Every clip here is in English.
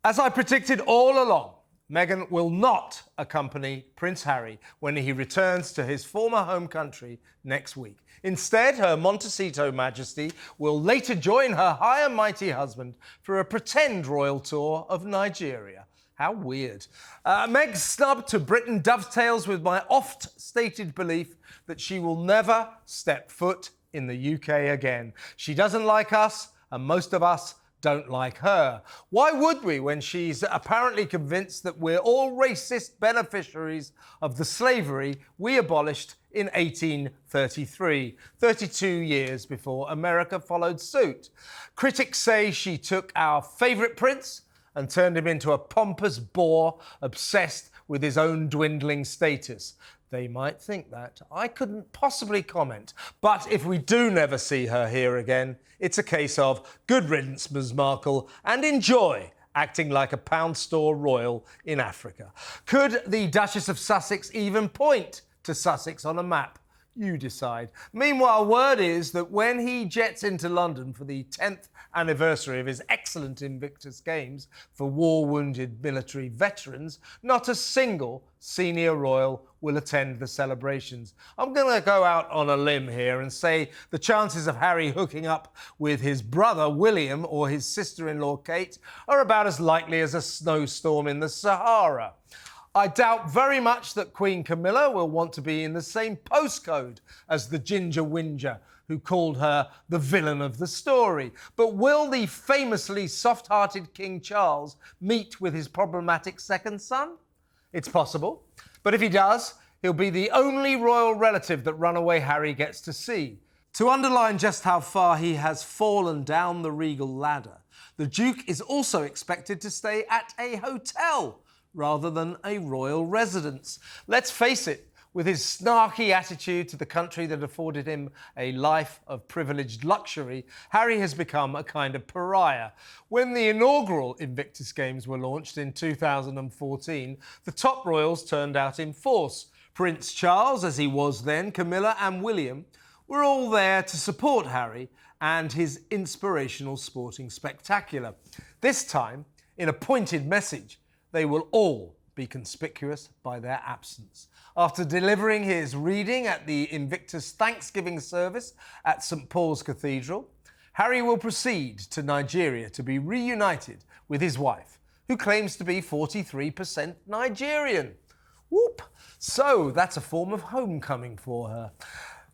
As I predicted all along, Meghan will not accompany Prince Harry when he returns to his former home country next week. Instead, Her Montecito Majesty will later join her high and mighty husband for a pretend royal tour of Nigeria. How weird. Meg's snub to Britain dovetails with my oft-stated belief that she will never step foot in the UK again. She doesn't like us, and most of us don't like her. Why would we when she's apparently convinced that we're all racist beneficiaries of the slavery we abolished in 1833, 32 years before America followed suit? Critics say she took our favourite prince and turned him into a pompous bore obsessed with his own dwindling status. They might think that. I couldn't possibly comment. But if we do never see her here again, it's a case of good riddance, Ms. Markle, and enjoy acting like a pound store royal in Africa. Could the Duchess of Sussex even point to Sussex on a map? You decide. Meanwhile, word is that when he jets into London for the 10th anniversary of his excellent Invictus Games for war-wounded military veterans, not a single senior royal will attend the celebrations. I'm going to go out on a limb here and say the chances of Harry hooking up with his brother William or his sister-in-law Kate are about as likely as a snowstorm in the Sahara. I doubt very much that Queen Camilla will want to be in the same postcode as the Ginger Whinger, who called her the villain of the story. But will the famously soft-hearted King Charles meet with his problematic second son? It's possible. But if he does, he'll be the only royal relative that runaway Harry gets to see. To underline just how far he has fallen down the regal ladder, the Duke is also expected to stay at a hotel rather than a royal residence. Let's face it, with his snarky attitude to the country that afforded him a life of privileged luxury, Harry has become a kind of pariah. When the inaugural Invictus Games were launched in 2014, the top royals turned out in force. Prince Charles, as he was then, Camilla and William were all there to support Harry and his inspirational sporting spectacular. This time, in a pointed message, they will all be conspicuous by their absence. After delivering his reading at the Invictus Thanksgiving service at St Paul's Cathedral, Harry will proceed to Nigeria to be reunited with his wife, who claims to be 43% Nigerian. Whoop! So that's a form of homecoming for her.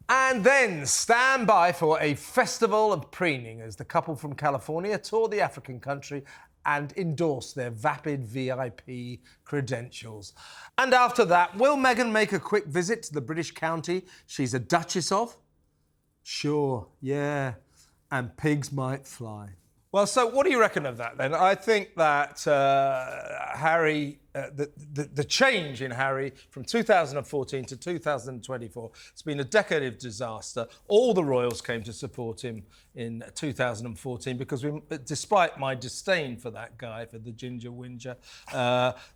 And then stand by for a festival of preening as the couple from California tour the African country and endorse their vapid VIP credentials. And after that, will Meghan make a quick visit to the British county she's a Duchess of? Sure, yeah, and pigs might fly. Well, so what do you reckon of that, then? I think that Harry, the change in Harry from 2014 to 2024, it's been a decade of disaster. All the royals came to support him in 2014 because, despite my disdain for that guy, for the Ginger Whinger,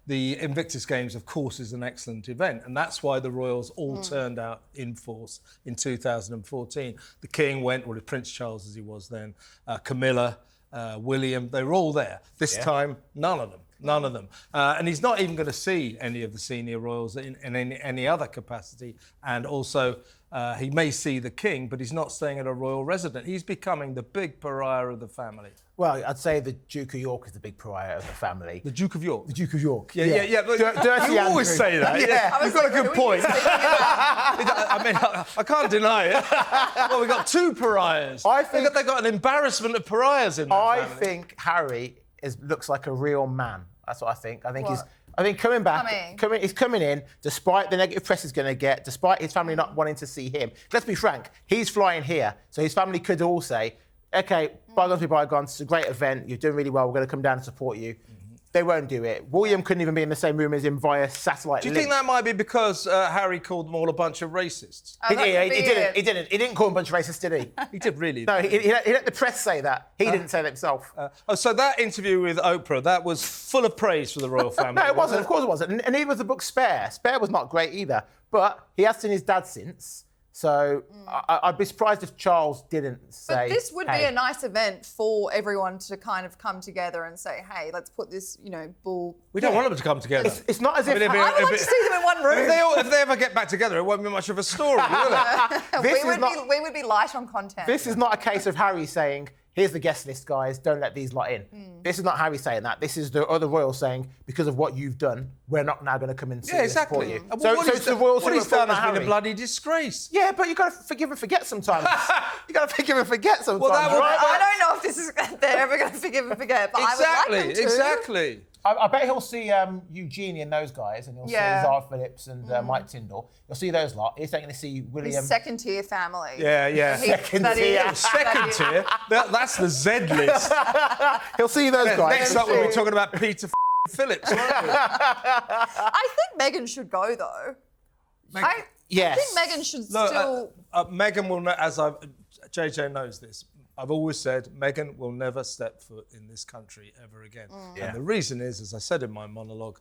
the Invictus Games, of course, is an excellent event. And that's why the royals all turned out in force in 2014. The King went, well, Prince Charles as he was then, Camilla, William, they were all there. This time, none of them. None of them. And he's not even going to see any of the senior royals in any other capacity. And also, he may see the King, but he's not staying at a royal residence. He's becoming the big pariah of the family. Well, I'd say the Duke of York is the big pariah of the family. The Duke of York? The Duke of York. Yeah. You always say that. Yeah. You've got a good point. I mean, I can't deny it. Well, we've got two pariahs. I think they've got an embarrassment of pariahs in their family. I think Harry looks like a real man. That's what I think. I think coming back, he's coming in, despite the negative press he's going to get, despite his family not wanting to see him. Let's be frank, he's flying here, so his family could all say, OK, bygones be bygones, it's a great event, you're doing really well, we're going to come down and support you. They won't do it. William couldn't even be in the same room as him via satellite. Do you think that might be because Harry called them all a bunch of racists? He didn't. He didn't call them a bunch of racists, did he? He did, really. No, he let the press say that. He didn't say that himself. So that interview with Oprah, that was full of praise for the royal family. No, it wasn't. Of course it wasn't. And neither was the book Spare. Spare was not great either. But he has seen his dad since. So I'd be surprised if Charles didn't say. But this would be a nice event for everyone to kind of come together and say, hey, let's put this, bull. We don't want them to come together. It's not as if. I would like to see them in one room. If they ever get back together, it won't be much of a story, will it? We would be light on content. This is not a case of Harry saying, here's the guest list, guys, don't let these lot in. This is not Harry saying that. This is the other royals saying, because of what you've done, we're not now going to come and support you. So what he's done has been a bloody disgrace. Yeah, but you've got to forgive and forget sometimes. You've got to forgive and forget sometimes, right? I don't know if they're ever going to forgive and forget, but I would like them to. Exactly. I bet he'll see Eugenie and those guys, and he'll see Zara Phillips and Mike Tyndall. You'll see those lot. He's going to see William. His second-tier family. Yeah. Second tier. Second tier? That's the Z list. He'll see those guys. Next up, we'll be talking about Peter Phillips, won't we? I think Meghan should go, though. Yes. I think Meghan should still... Meghan will, JJ knows this. I've always said Meghan will never step foot in this country ever again. And the reason is, as I said in my monologue,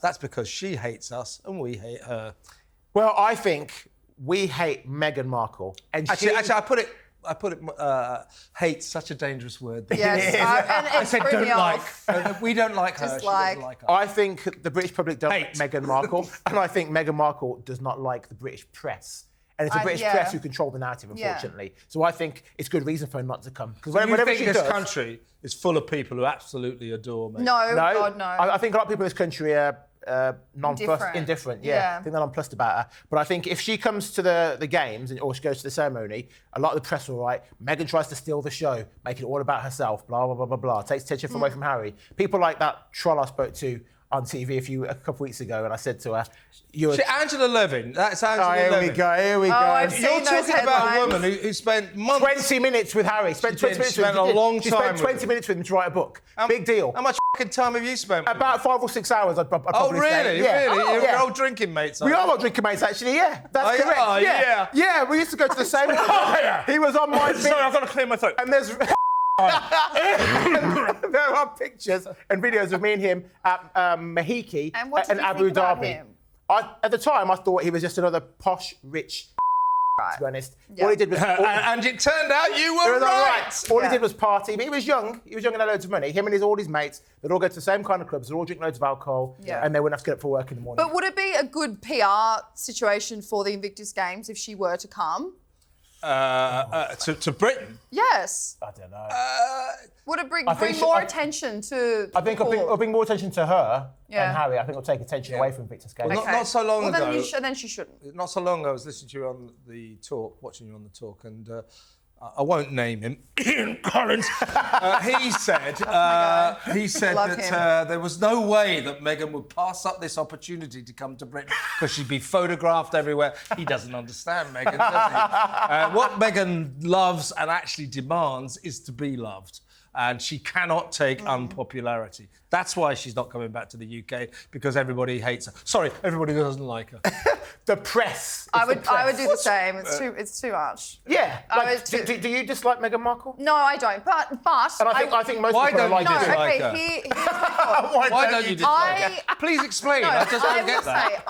that's because she hates us and we hate her. Well, I think we hate Meghan Markle. And actually, I put it. Hate's such a dangerous word. Yes, and I said don't like. We don't like her. Just she doesn't like us. I think the British public don't like Meghan Markle, and I think Meghan Markle does not like the British press. And it's the British press who control the narrative, unfortunately. So I think it's good reason for her not to come. Because you think this country is full of people who absolutely adore Meghan? No, God, no. I think a lot of people in this country are indifferent. Yeah. I think they're nonplussed about her. But I think if she comes to the games or she goes to the ceremony, a lot of the press will write, Meghan tries to steal the show, make it all about herself, blah, blah, blah, blah, blah. Takes attention away from Harry. People like that troll I spoke to on TV a couple weeks ago, and I said to her, Angela Levin. That's Angela Levin. Here we go. You're talking about a woman who spent months... 20 minutes with Harry. Spent 20 minutes with him. a long time. She spent 20 minutes with him to write a book. Big deal. How much time have you spent with About 5 or 6 hours, I'd probably say. Really? You're old drinking mates. We are old drinking mates, actually, yeah. That's correct. Oh, yeah. Yeah, we used to go to the same... He was on my... Sorry, I've got to clear my throat. And there's... There are pictures and videos of me and him at Mahiki and Abu Dhabi. At the time, I thought he was just another posh, rich. To be honest, all he did was. And it turned out you were right. All he did was party. But he was young. He was young and had loads of money. Him and all his mates, they'd all go to the same kind of clubs. They'd all drink loads of alcohol, and they wouldn't have to get up for work in the morning. But would it be a good PR situation for the Invictus Games if she were to come? To Britain? Yes. I don't know. Would it bring more attention to... I think it'll bring more attention to her and Harry. I think it'll take attention away from Invictus Games. Well, not so long ago... Then she shouldn't. Not so long ago, I was listening to you on the talk, watching you on the talk, and I won't name him, Ian Collins. He said that there was no way that Meghan would pass up this opportunity to come to Britain because she'd be photographed everywhere. He doesn't understand Meghan, does he? What Meghan loves and actually demands is to be loved. And she cannot take unpopularity. That's why she's not coming back to the UK, because everybody hates her. Sorry, everybody doesn't like her. The press. I would do the same. It's too much. Yeah. Do you dislike Meghan Markle? No, I don't. But and I think most people like her. Why don't you dislike her? Please explain. I just don't get that.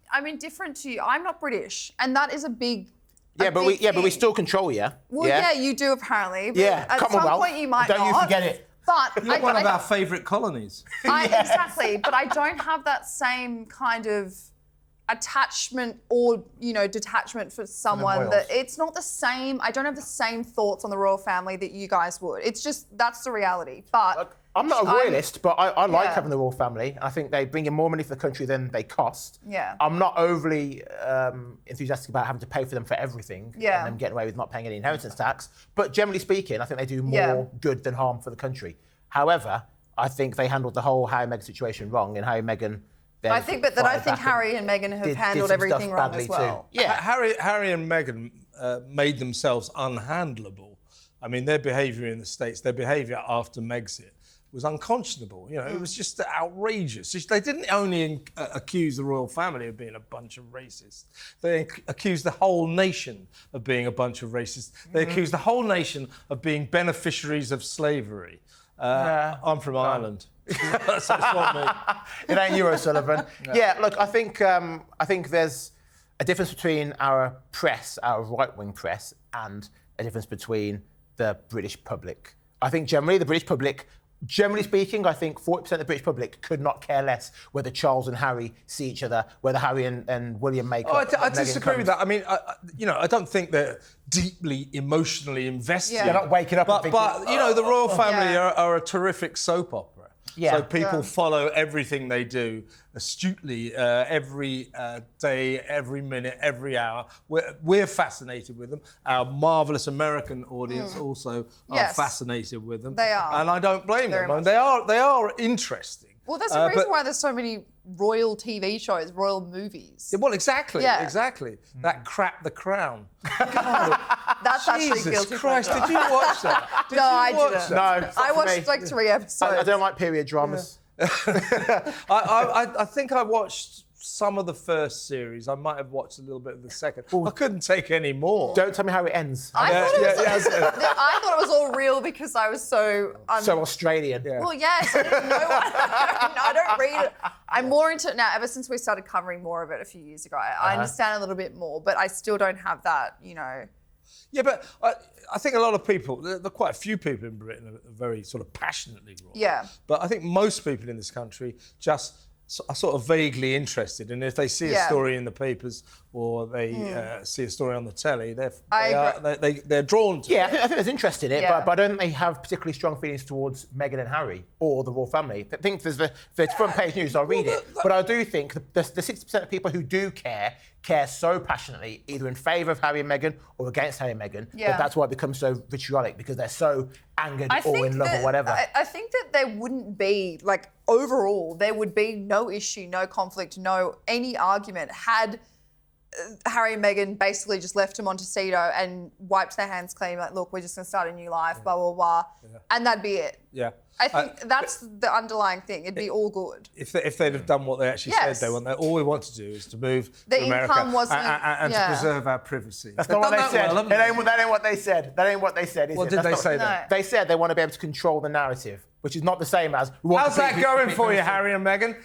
I'm indifferent to you. I'm not British, and that is a big. Yeah, but we still control you. Well, yeah, you do apparently. But at some point, you might don't not. You forget it. But you're one of our favourite colonies. Exactly, but I don't have that same kind of attachment or detachment for someone that it's not the same. I don't have the same thoughts on the royal family that you guys would. It's just that's the reality. But I'm not a royalist, but I like having the royal family. I think they bring in more money for the country than they cost. Yeah. I'm not overly enthusiastic about having to pay for them for everything and them getting away with not paying any inheritance tax. But generally speaking, I think they do more good than harm for the country. However, I think they handled the whole Harry and Meghan situation wrong, and Harry and Meghan. I think Harry and Meghan have handled everything wrong as well. Too. Yeah, Harry and Meghan made themselves unhandleable. I mean, their behaviour in the States, their behaviour after Megxit was unconscionable. It was just outrageous. They didn't only accuse the royal family of being a bunch of racists. They accused the whole nation of being a bunch of racists. They accused the whole nation of being beneficiaries of slavery. I'm from Ireland. So it's not me. It ain't you, O'Sullivan. Yeah, look, I think there's a difference between our press, our right-wing press, and a difference between the British public. I think generally the British public, generally speaking, I think 40% of the British public could not care less whether Charles and Harry see each other, whether Harry and William make up. I disagree with that. I mean, I don't think they're deeply emotionally invested. They're not waking up and thinking, but the royal family are a terrific soap opera. Yeah. So people follow everything they do astutely every day, every minute, every hour. We're fascinated with them. Our marvellous American audience also are fascinated with them. They are. And I don't blame them. Much. They are interesting. Well, that's the reason why there's so many royal TV shows, royal movies. Yeah, well, exactly. Yeah. That crap, The Crown. That's actually Jesus guilty Christ, pleasure. did you watch that? No, I didn't. No, I watched like 3 episodes. I don't like period dramas. I think I watched some of the first series. I might have watched a little bit of the second. I couldn't take any more. Don't tell me how it ends. I thought it was all real because I was so... So Australian. Yeah. Well, yes, I didn't know I don't read it. I'm more into it now, ever since we started covering more of it a few years ago. I understand a little bit more, but I still don't have that, Yeah, but I think a lot of people, there are quite a few people in Britain are very sort of passionately royal. Yeah. But I think most people in this country just are sort of vaguely interested. And if they see a story in the papers or they see a story on the telly, they're drawn to it. Yeah, I think there's interest in it, but I don't think they have particularly strong feelings towards Meghan and Harry or the royal family. I think there's the front page news, I'll read it. But I do think the 60% of people who do care so passionately, either in favour of Harry and Meghan or against Harry and Meghan, that that's why it becomes so vitriolic, because they're so angered or in love or whatever. I think that there wouldn't be, like, overall, there would be no issue, no conflict, no any argument had Harry and Meghan basically just left him on Montecito and wiped their hands clean, like, look, we're just going to start a new life, blah, blah, blah. Yeah. And that'd be it. Yeah. I think that's the underlying thing. It'd be all good. If they'd have done what they actually said they want, all we want to do is to move the to America income wasn't, and to preserve our privacy. That's not what they said. That ain't what they said. That ain't what they said, is it? What did they say then? They said they want to be able to control the narrative, which is not the same as... How's that going for you, Harry and Meghan?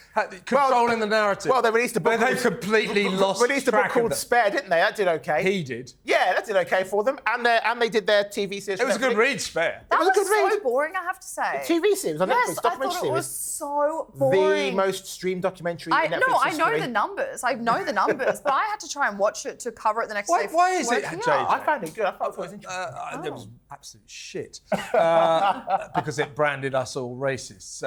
Controlling the narrative. Well, they released a book... They completely lost released a book called Spare, didn't they? That did okay. He did. Yeah, that did okay for them. And they did their TV series. It was a good read, Spare. That was a good read. so boring, I have to say. The TV series on Netflix, I thought it was so boring. The most streamed documentary in Netflix history. I know the numbers. I know the numbers, but I had to try and watch it to cover it the next day. Why is it, JJ? I found it good. I thought it was interesting. It was absolute shit because it branded us all racists.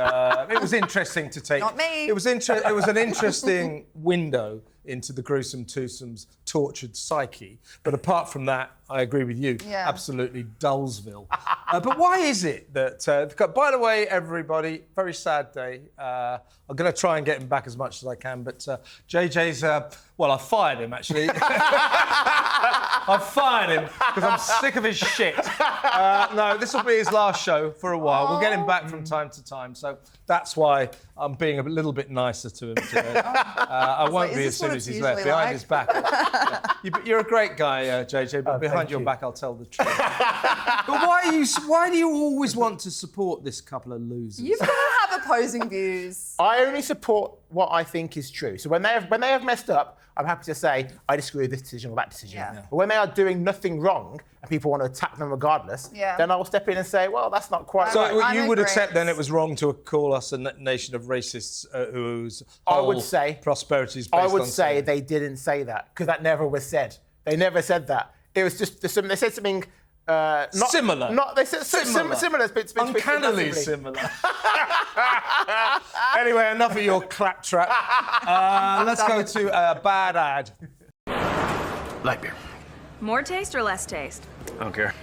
It was interesting to take. Not me. It was an interesting window into the gruesome twosome's tortured psyche. But apart from that, I agree with you. Yeah. Absolutely Dullsville. But why is it that... by the way, everybody, very sad day. I'm going to try and get him back as much as I can, but JJ's... I fired him, actually. I fired him because I'm sick of his shit. No, this will be his last show for a while. We'll get him back from time to time. So that's why I'm being a little bit nicer to him today. I won't be as soon as he's left. Behind his back. You're a great guy, JJ, but behind your back, I'll tell the truth. But why do you always want to support this couple of losers? You've got to have opposing views. I only support what I think is true. So when they have messed up, I'm happy to say I disagree with this decision or that decision. Yeah. But when they are doing nothing wrong and people want to attack them regardless, then I will step in and say, well, that's not quite right. So you would accept then it was wrong to call us a nation of racists whose whole prosperity is based on... I would say they didn't say that, because that never was said. They never said that. It was just, they said something... similar. They said similar. Uncannily similar. Anyway, enough of your claptrap. Let's go to Bad Ad. Light beer. More taste or less taste? I don't care.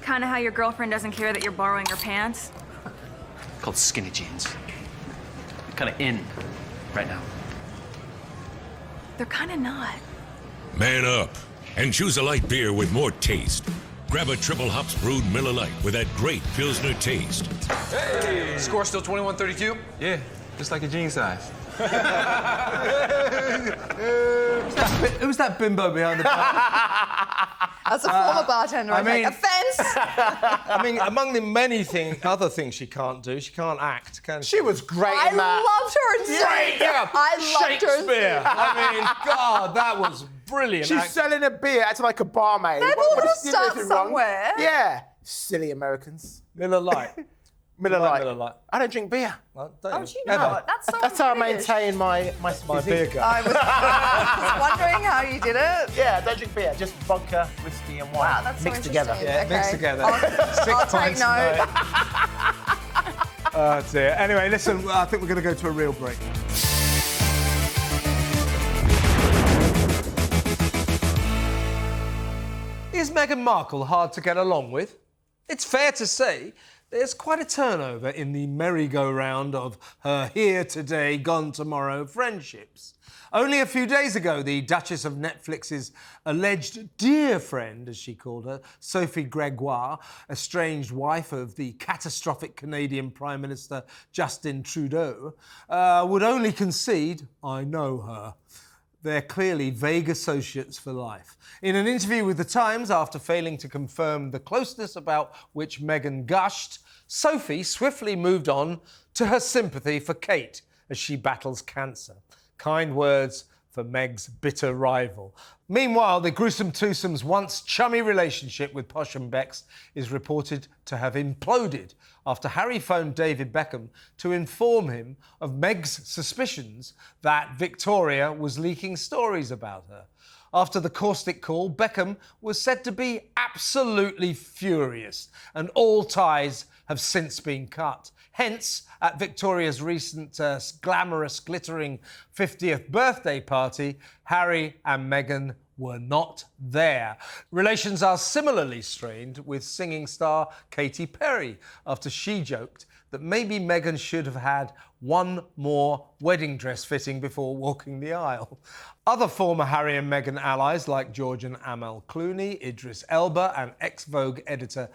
Kind of how your girlfriend doesn't care that you're borrowing her pants? Called skinny jeans. Kind of in right now. They're kind of not. Man up and choose a light beer with more taste. Grab a triple hops brewed Miller Lite with that great Pilsner taste. Hey! Score still 21-32? Yeah, just like your jean size. Who's that bimbo behind the bar? As a former bartender, I take offence. I mean, among the many other things she can't do, she can't act, can she? She was great I in that. loved her in Great, yeah. I loved her in Shakespeare. I mean, God, that was brilliant. She's selling a beer, acting like a barmaid. They've all got to She did start anything wrong. somewhere. Yeah. Silly Americans. Miller Lite. Miller Like Lite. Miller Lite. I don't drink beer. Well, Oh, don't do you know Ever. it? That's so That's how I British. maintain my beer gut. I was wondering how you did it. Yeah, I don't drink beer. Just vodka, whiskey, and wine Wow, that's so mixed together. interesting. Yeah, mixed together. I'll take note. Oh dear. Anyway, listen, I think we're going to go to a real break. Is Meghan Markle hard to get along with? It's fair to say there's quite a turnover in the merry-go-round of her here today, gone tomorrow friendships. Only a few days ago, the Duchess of Netflix's alleged dear friend, as she called her, Sophie Gregoire, estranged wife of the catastrophic Canadian Prime Minister Justin Trudeau, would only concede, "I know her." They're clearly vague associates for life. In an interview with The Times, after failing to confirm the closeness about which Meghan gushed, Sophie swiftly moved on to her sympathy for Kate as she battles cancer. Kind words for Meg's bitter rival. Meanwhile, the gruesome twosome's once chummy relationship with Posh and Bex is reported to have imploded after Harry phoned David Beckham to inform him of Meg's suspicions that Victoria was leaking stories about her. After the caustic call, Beckham was said to be absolutely furious, and all ties have since been cut. Hence, at Victoria's recent glamorous, glittering 50th birthday party, Harry and Meghan were not there. Relations are similarly strained with singing star Katy Perry after she joked that maybe Meghan should have had one more wedding dress fitting before walking the aisle. Other former Harry and Meghan allies like George and Amal Clooney, Idris Elba and ex-Vogue editor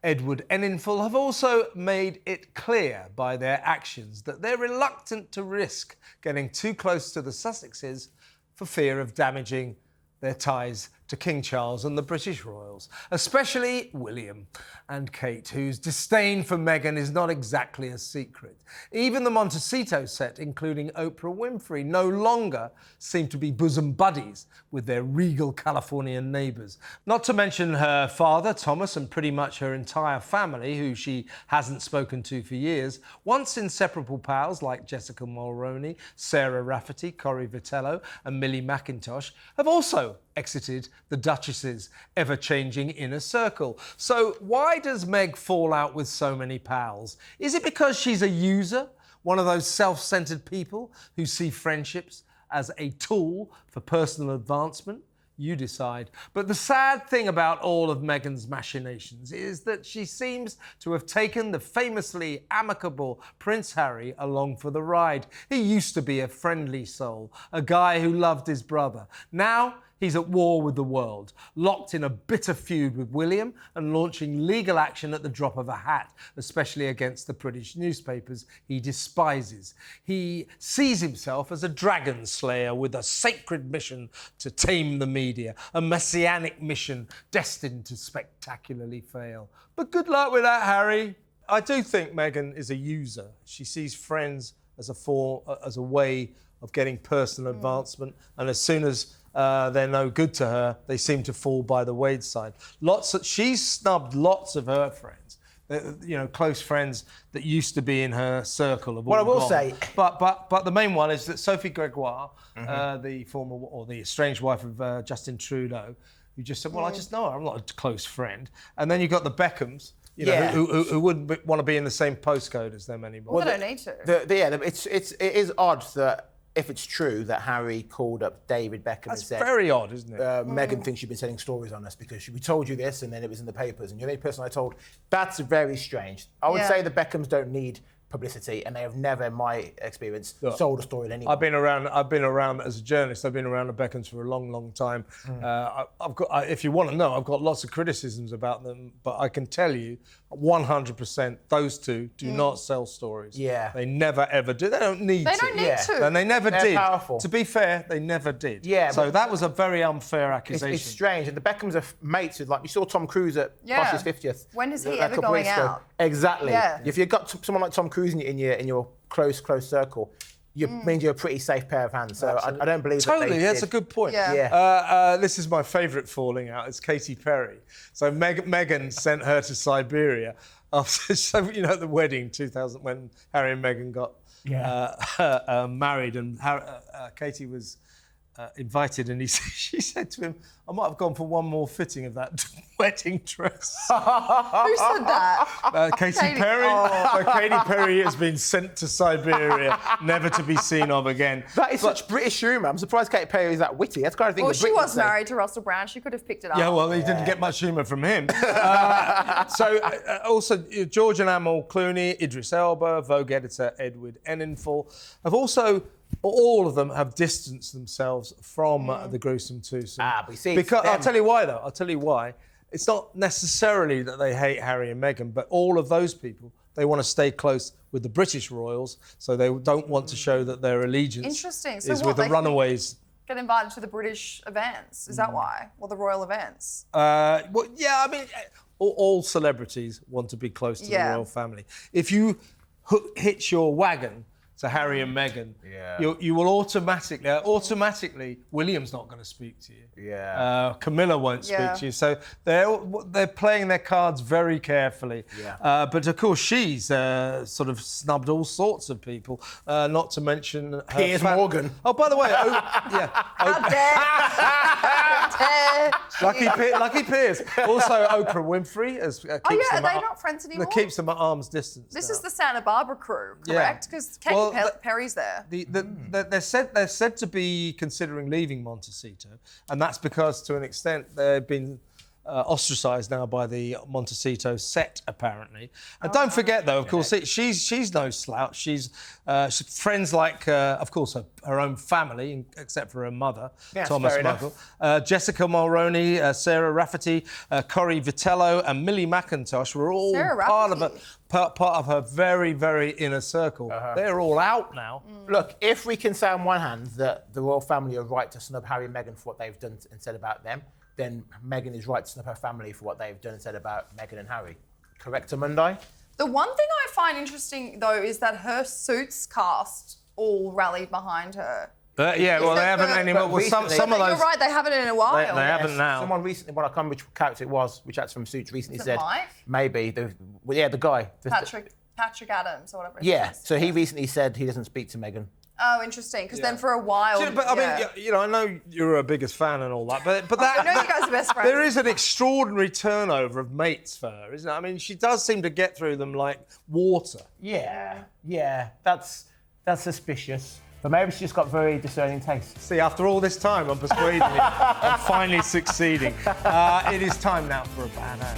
Edward Enninful have also made it clear by their actions that they're reluctant to risk getting too close to the Sussexes for fear of damaging their ties to King Charles and the British royals, especially William and Kate, whose disdain for Meghan is not exactly a secret. Even the Montecito set, including Oprah Winfrey, no longer seem to be bosom buddies with their regal Californian neighbours. Not to mention her father, Thomas, and pretty much her entire family, who she hasn't spoken to for years. Once inseparable pals like Jessica Mulroney, Sarah Rafferty, Corey Vitello and Millie McIntosh have also exited the Duchess's ever-changing inner circle. So why does Meg fall out with so many pals? Is it because she's a user, one of those self-centred people who see friendships as a tool for personal advancement? You decide. But the sad thing about all of Meghan's machinations is that she seems to have taken the famously amicable Prince Harry along for the ride. He used to be a friendly soul, a guy who loved his brother. Now, he's at war with the world, locked in a bitter feud with William and launching legal action at the drop of a hat, especially against the British newspapers he despises. He sees himself as a dragon slayer with a sacred mission to tame the media, a messianic mission destined to spectacularly fail. But good luck with that, Harry. I do think Meghan is a user. She sees friends as a way of getting personal advancement, and as soon as they're no good to her, they seem to fall by the wayside. She's snubbed lots of her friends, close friends that used to be in her circle. Of what I will say, but the main one is that Sophie Gregoire, the former or the estranged wife of Justin Trudeau, who just said, "Well, I just know her. I'm not a close friend." And then you've got the Beckhams, who wouldn't want to be in the same postcode as them anymore. Well, they don't need to. It is odd that, if it's true that Harry called up David Beckham and said... That's very odd, isn't it? Meghan thinks you've been telling stories on us because we told you this and then it was in the papers and you're the only person I told. That's very strange. I would say the Beckhams don't need publicity, and they have never, in my experience, sold a story to anyone. I've been around as a journalist. I've been around the Beckhams for a long, long time. If you want to know, I've got lots of criticisms about them, but I can tell you, 100%, those two do not sell stories. Yeah, they never ever do. They don't need to. They don't need to. And they never They're did. Powerful. To be fair, they never did. Yeah. So that was a very unfair accusation. It's strange, and the Beckhams are mates with, like, you saw Tom Cruise at Posh's 50th. When is he a ever couple going weeks ago. out? Exactly. Yeah. If you've got someone like Tom Cruise in your close circle, means you're a pretty safe pair of hands. So I don't believe totally. that they That's did. a good point. Yeah. This is my favourite falling out. It's Katy Perry. So Meghan sent her to Siberia after, at the wedding 2000 when Harry and Meghan got married, and Katy was invited, and she said to him, "I might have gone for one more fitting of that wedding dress." Who said that? Katy Perry. So Katy Perry has been sent to Siberia, never to be seen of again. That is such British humour. I'm surprised Katy Perry is that witty. That's the kind of thing. Well, she was married to Russell Brand. She could have picked it up. Yeah, well, he didn't get much humour from him. Also, George and Amal Clooney, Idris Elba, Vogue editor Edward Enninful have also. All of them have distanced themselves from the gruesome twosome. But you see, because I'll tell you why, though. I'll tell you why. It's not necessarily that they hate Harry and Meghan, but all of those people, they want to stay close with the British royals, so they don't want to show that their allegiance is with the runaways. Get invited to the British events. Is that why? Or the royal events? Well, yeah, I mean, all celebrities want to be close to the royal family. If you hitch your wagon to Harry and Meghan, you will automatically, William's not going to speak to you. Camilla won't speak to you. So they're playing their cards very carefully. But of course, she's sort of snubbed all sorts of people, not to mention her Piers Morgan. Oh, by the way, How dare! Lucky Piers. Also, Oprah Winfrey keeps them are they not friends anymore? Keeps them at arm's distance. This is the Santa Barbara crew, correct? Because Katy Perry's there. They're said to be considering leaving Montecito, and that's because, to an extent, they've been ostracised now by the Montecito set, apparently. And don't forget, though, of course, she's no slouch. She's friends like, of course, her own family, except for her mother, Thomas Markle, Jessica Mulroney, Sarah Rafferty, Corey Vitello, and Millie McIntosh were all part of her very, very inner circle. They're all out now. Look, if we can say on one hand that the royal family are right to snub Harry and Meghan for what they've done and said about them, then Meghan is right to snub her family for what they've done and said about Meghan and Harry. Correct, Monday? The one thing I find interesting, though, is that her Suits cast all rallied behind her. They haven't anymore. Well, some of those. You're right, they haven't in a while. They haven't now. Someone recently, I can't remember which character it was, which actor from Suits recently said. Mike? Maybe. The guy. Patrick Adams or whatever. So he recently said he doesn't speak to Meghan. Oh, interesting. Because then for a while... But I mean, I know you're her biggest fan and all that, but that... I know you guys are best friends. There is an extraordinary turnover of mates for her, isn't it? I mean, she does seem to get through them like water. Yeah. That's suspicious. But maybe she's just got very discerning taste. See, after all this time, I'm persuading you. I'm finally succeeding. It is time now for a bad ad.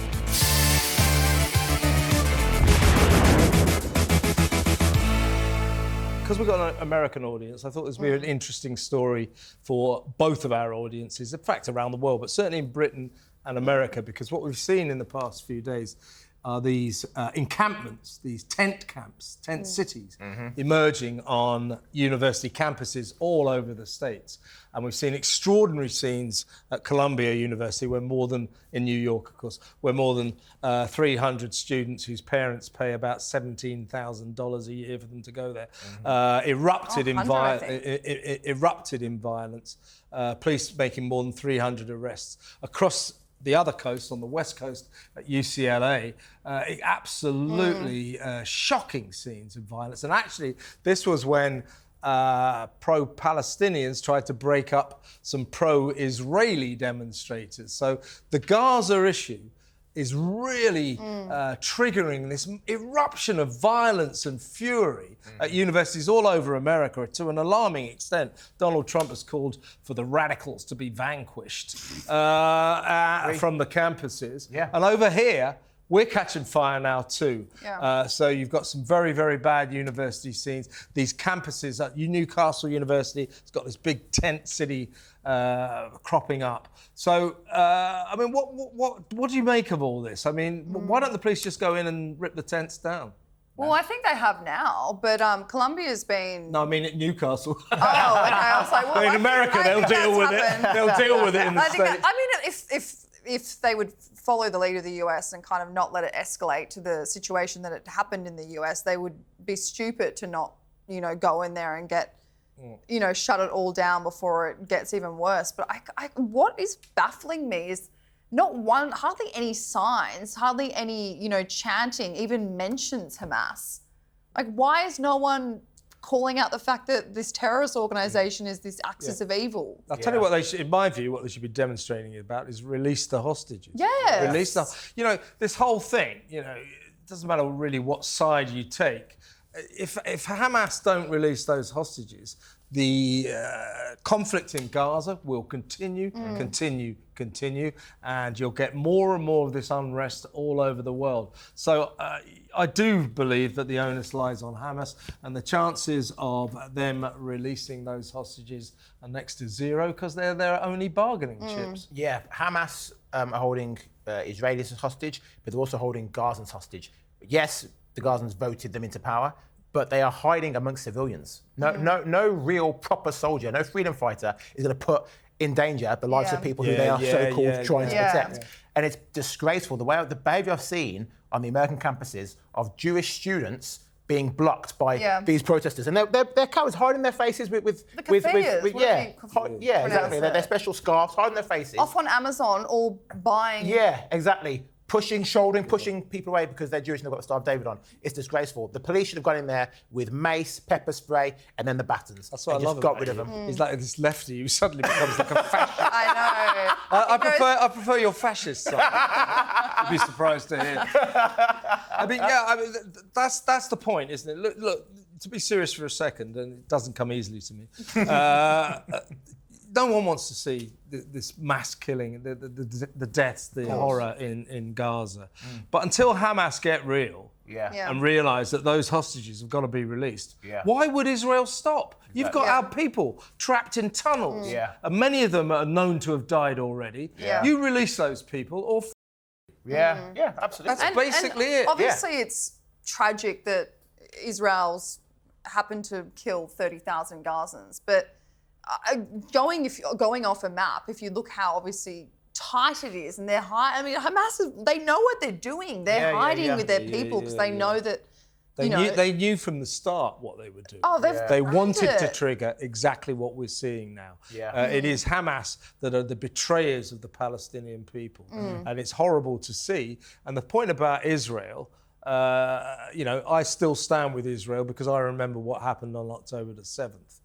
Because we've got an American audience, I thought this would be an interesting story for both of our audiences, in fact, around the world, but certainly in Britain and America, because what we've seen in the past few days are these encampments, these tent camps, tent cities, emerging on university campuses all over the States. And we've seen extraordinary scenes at Columbia University, in New York, of course, where more than 300 students whose parents pay about $17,000 a year for them to go there, erupted in violence, police making more than 300 arrests. Across the other coast, on the west coast at UCLA, absolutely shocking scenes of violence. And actually, this was when pro-Palestinians tried to break up some pro-Israeli demonstrators. So the Gaza issue is really triggering this eruption of violence and fury at universities all over America to an alarming extent. Donald Trump has called for the radicals to be vanquished from the campuses. And over here, we're catching fire now too. So you've got some very, very bad university scenes. These campuses at Newcastle University, it's got this big tent city cropping up. So, I mean, what do you make of all this? I mean, why don't the police just go in and rip the tents down? Well, I think they have now, but Columbia's been... No, I mean at Newcastle. Oh, okay. I was like, well, in America, they'll deal with it. They'll deal with it in the States. I mean, if they would follow the lead of the US and kind of not let it escalate to the situation that it happened in the US, they would be stupid to not go in there and get, shut it all down before it gets even worse. But what is baffling me is hardly any signs, hardly any, chanting even mentions Hamas. Like, why is no one calling out the fact that this terrorist organisation is this axis of evil? I'll tell you what in my view, what they should be demonstrating about is release the hostages. Yes. Release this whole thing, it doesn't matter really what side you take. If Hamas don't release those hostages, the conflict in Gaza will continue, and you'll get more and more of this unrest all over the world. So I do believe that the onus lies on Hamas, and the chances of them releasing those hostages are next to zero because they're their only bargaining chips. Yeah, Hamas are holding Israelis as hostage, but they're also holding Gazans hostage. Yes, the Gazans voted them into power, but they are hiding amongst civilians. No real proper soldier, no freedom fighter is going to put in danger the lives of people who they are so-called trying to protect. And it's disgraceful, the behaviour I've seen on the American campuses of Jewish students being blocked by these protesters, and they're cowards, hiding their faces with exactly. Their special scarves, hiding their faces. Off on Amazon, all buying. Yeah, exactly. Pushing people away because they're Jewish and they've got the Star of David on. It's disgraceful. The police should have gone in there with mace, pepper spray, and then the batons. That's what I love. Got rid of them. He's like this lefty who suddenly becomes like a fascist. I know. I prefer your fascist side. You'd be surprised to hear. That's the point, isn't it? Look, to be serious for a second, and it doesn't come easily to me. No one wants to see this mass killing, the deaths, the horror in Gaza. But until Hamas get real and realise that those hostages have got to be released, why would Israel stop? You've got our people trapped in tunnels, and many of them are known to have died already. You release those people or... Absolutely. That's basically it. Obviously, it's tragic that Israel's happened to kill 30,000 Gazans, but... going off a map, if you look how obviously tight it is, and Hamas, they know what they're doing. They're hiding with their people because they know that. They knew from the start what they would do. They wanted to trigger exactly what we're seeing now. It is Hamas that are the betrayers of the Palestinian people, and it's horrible to see. And the point about Israel. I still stand with Israel because I remember what happened on October the 7th.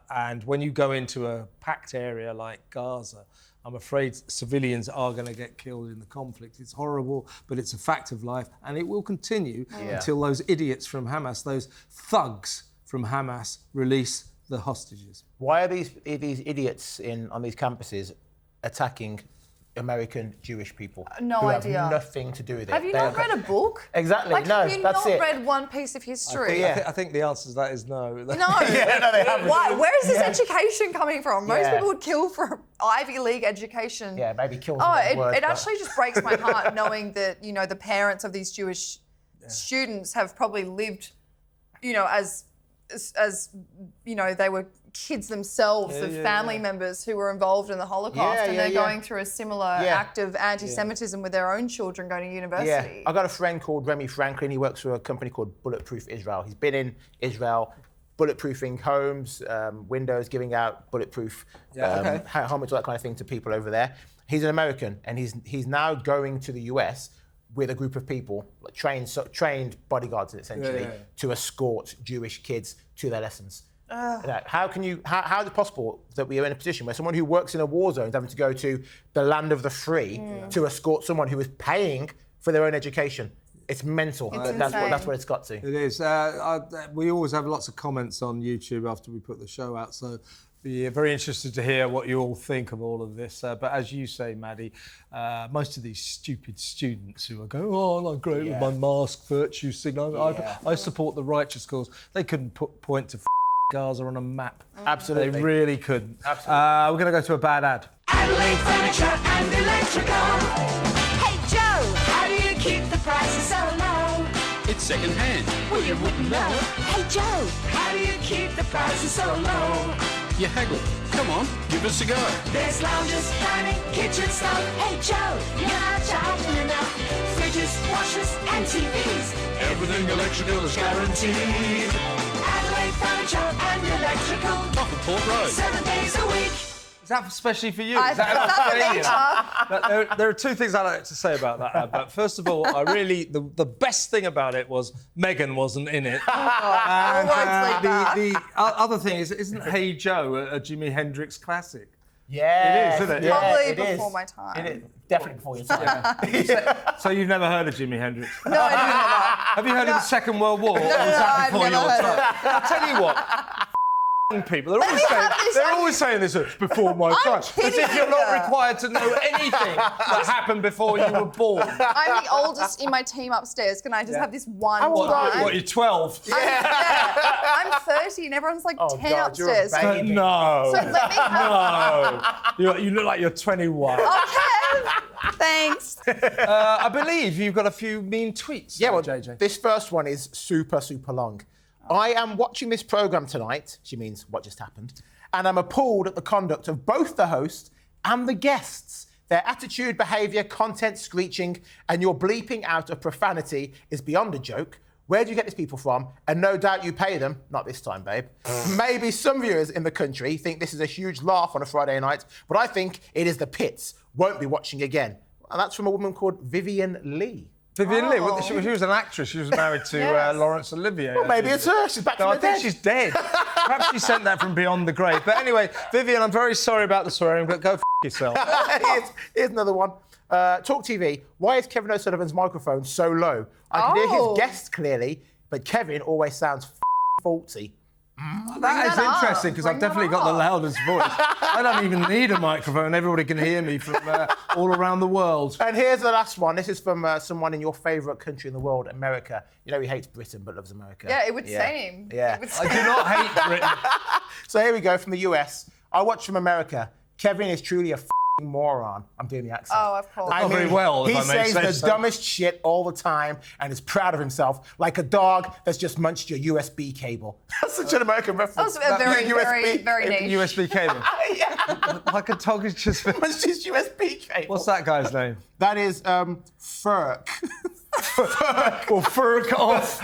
And when you go into a packed area like Gaza, I'm afraid civilians are going to get killed in the conflict. It's horrible, but it's a fact of life, and it will continue until those idiots from Hamas, those thugs from Hamas, release the hostages. Why are these idiots on these campuses attacking American Jewish people no who idea. have nothing to do with it? Have you not read a book? Exactly. Like, no, have you that's not it. read one piece of history? I think the answer to that is no. No. They haven't. Why? Where is this education coming from? Most people would kill for Ivy League education. Yeah, maybe kill. It actually just breaks my heart knowing that the parents of these Jewish students have probably lived, as they were kids themselves of family members who were involved in the Holocaust, and they're going through a similar act of anti-Semitism with their own children going to university. I got a friend called Remy Franklin. He works for a company called Bulletproof Israel. He's been in Israel, bulletproofing homes, windows, giving out bulletproof helmets, all that kind of thing to people over there. He's an American, and he's now going to the US with a group of people, like trained bodyguards essentially, to escort Jewish kids to their lessons. How is it possible that we are in a position where someone who works in a war zone is having to go to the land of the free to escort someone who is paying for their own education? It's mental. That's what it's got to. It is. We always have lots of comments on YouTube after we put the show out, so be very interested to hear what you all think of all of this. But as you say, Maddie, most of these stupid students who are going, I'm great with my mask, virtue signal. I support the righteous cause. They couldn't point to Gaza on a map. Absolutely. They really couldn't. Absolutely. We're going to go to a bad ad. Adelaide Furniture and Electrical. Hey Joe, how do you keep the prices so low? It's second hand. Well, you wouldn't know. Hey Joe, how do you keep the prices so low? You haggle. Come on, give us a go. There's lounges, dining, kitchen stuff. Hey Joe, you're not charging enough. Fridges, washers, and TVs. Everything electrical is guaranteed. Port Road. 7 days a week. Is that especially for you? Is that for me, There are two things I'd like to say about that, but first of all, the best thing about it was Meghan wasn't in it. And the other thing is, isn't Hey Joe a Jimi Hendrix classic? Yeah. It is, isn't it? Yeah, Probably it before is. my time. It is. Definitely before your time. So you've never heard of Jimi Hendrix? No, I didn't know that. Have you heard of the Second World War? No, Or was that I've before never your heard time? it. I'll tell you what. People, they're always saying this. It's before my time. As kidding if you're you. not required to know anything that happened before you were born. I'm the oldest in my team upstairs. Can I just have this one old are time? you? What, you're 12? I'm 30 and everyone's like 10 God, you're a upstairs. baby. No. So let me have... No. You look like you're 21. Okay. Thanks. I believe you've got a few mean tweets. Yeah, well, JJ. this first one is super, super long. I am watching this programme tonight, she means what just happened, and I'm appalled at the conduct of both the host and the guests. Their attitude, behaviour, content screeching, and your bleeping out of profanity is beyond a joke. Where do you get these people from? And no doubt you pay them. Not this time, babe. Maybe some viewers in the country think this is a huge laugh on a Friday night, but I think it is the pits. Won't be watching again. And that's from a woman called Vivian Lee. Vivian Lee, she was an actress. She was married to Yes. Laurence Olivier. Well, maybe it's her. She's back No, from I the think dead. she's dead. Perhaps she sent that from beyond the grave. But anyway, Vivian, I'm very sorry about the swearing, but go yourself. Here's another one. talkTV. Why is Kevin O'Sullivan's microphone so low? I can hear his guests clearly, but Kevin always sounds faulty. That is up. interesting because I've Bring that definitely got the up. loudest voice. I don't even need a microphone. Everybody can hear me from all around the world. And here's the last one. This is from someone in your favourite country in the world, America. You know he hates Britain but loves America. Yeah, it would seem. Yeah. It would I do not hate Britain. So here we go from the US. I watch from America. Kevin is truly a moron. I'm doing the accent. Oh, of course. Not very well, if he I may says say the so. dumbest shit all the time and is proud of himself, like a dog that's just munched your USB cable. That's such an American reference. That was a very, very, very niche. USB cable. Yeah. Like a dog is just... Munched his USB cable. What's that guy's name? That is Ferk. Well, furk off.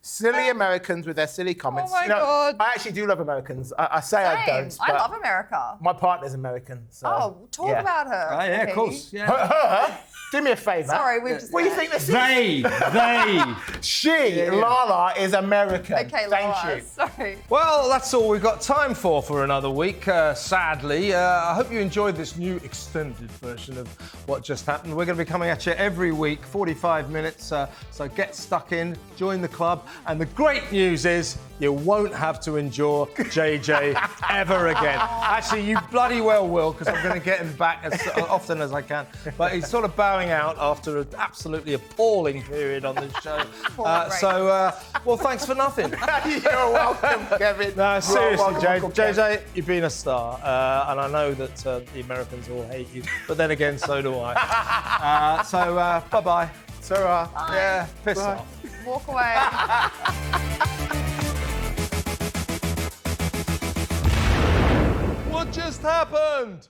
Silly Americans with their silly comments. Oh my God. I actually do love Americans. I say I don't. Same. I but love America. My partner's American. So, Oh, talk yeah. about her. Oh, yeah, of Okay. course. Yeah. Do me a favour. Sorry, we've just... What do you think this is? They. She, Lala, is American. Okay, Thank Laura, you. sorry. Well, that's all we've got time for another week, sadly. I hope you enjoyed this new extended version of What Just Happened. We're going to be coming at you every week, 45 minutes, so get stuck in, join the club. And the great news is you won't have to endure JJ ever again. Actually, you bloody well will, because I'm going to get him back as often as I can. But he's sort of bowing out after an absolutely appalling period on this show. Well, thanks for nothing. You're welcome, Kevin. No, seriously, welcome, JJ, you've been a star, and I know that the Americans all hate you, but then again, so do I. Bye-bye. Sarah. Yeah, piss Bye. off. Walk away. What just happened?